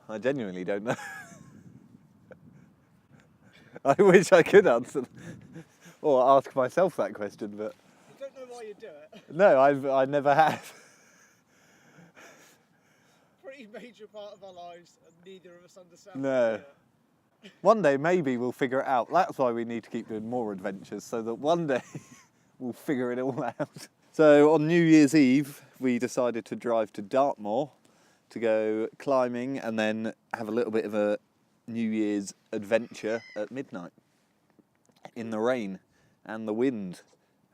I genuinely don't know. I wish I could answer or ask myself that question, but... I don't know why you do it. No, I never have. Pretty major part of our lives, and neither of us understand No. it. One day maybe we'll figure it out. That's why we need to keep doing more adventures, so that one day we'll figure it all out. So on New Year's Eve, we decided to drive to Dartmoor to go climbing and then have a little bit of a New Year's adventure at midnight in the rain and the wind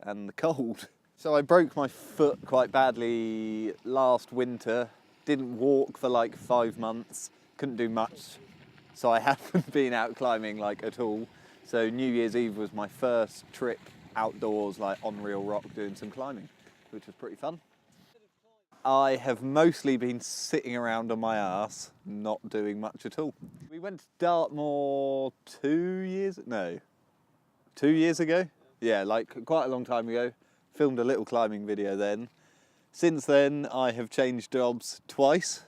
and the cold. So I broke my foot quite badly last winter, didn't walk for like 5 months, couldn't do much, so I haven't been out climbing like at all. So New Year's Eve was my first trip outdoors, like on real rock, doing some climbing, which was pretty fun. I have mostly been sitting around on my arse, not doing much at all. We went to Dartmoor 2 years ago? Yeah, like quite a long time ago. Filmed a little climbing video then. Since then, I have changed jobs twice.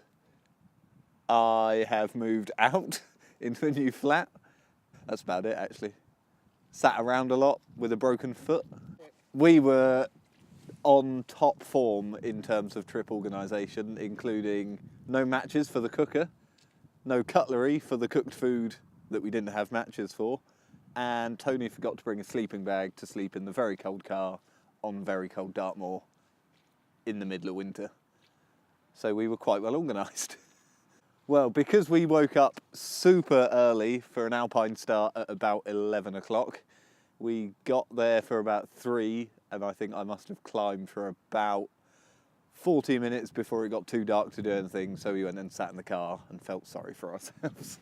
I have moved out into a new flat. That's about it, actually. Sat around a lot with a broken foot. We were on top form in terms of trip organisation, including no matches for the cooker, no cutlery for the cooked food that we didn't have matches for, and Tony forgot to bring a sleeping bag to sleep in the very cold car on very cold Dartmoor in the middle of winter. So we were quite well organised. Well, because we woke up super early for an alpine start at about 11 o'clock, we got there for about 3, and I think I must have climbed for about 40 minutes before it got too dark to do anything, so we went and sat in the car and felt sorry for ourselves.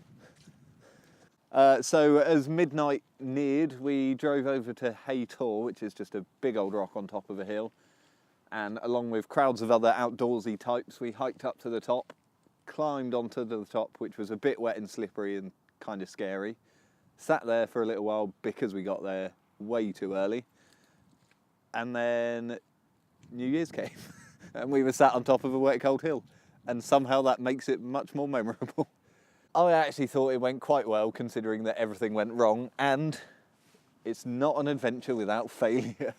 So as midnight neared, we drove over to Haytor, which is just a big old rock on top of a hill, and along with crowds of other outdoorsy types, we hiked up to the top, climbed onto the top, which was a bit wet and slippery and kind of scary. Sat there for a little while because we got there way too early. And then New Year's came and we were sat on top of a wet, cold hill. And somehow that makes it much more memorable. I actually thought it went quite well considering that everything went wrong, and it's not an adventure without failure.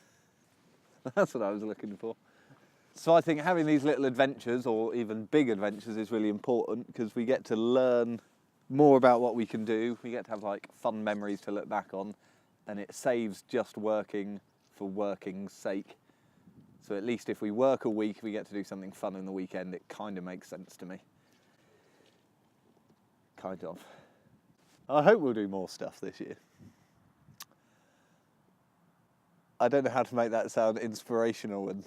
That's what I was looking for. So I think having these little adventures, or even big adventures, is really important because we get to learn more about what we can do. We get to have like fun memories to look back on, and it saves just working for working's sake. So at least if we work a week, we get to do something fun in the weekend. It kind of makes sense to me. Kind of. I hope we'll do more stuff this year. I don't know how to make that sound inspirational, and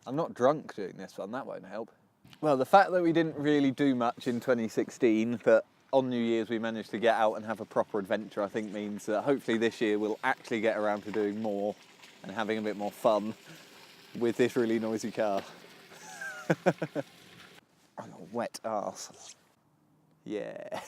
I'm not drunk doing this one, that won't help. Well, the fact that we didn't really do much in 2016, but on New Year's we managed to get out and have a proper adventure, I think means that hopefully this year we'll actually get around to doing more and having a bit more fun with this really noisy car. I'm a wet arse. Yeah.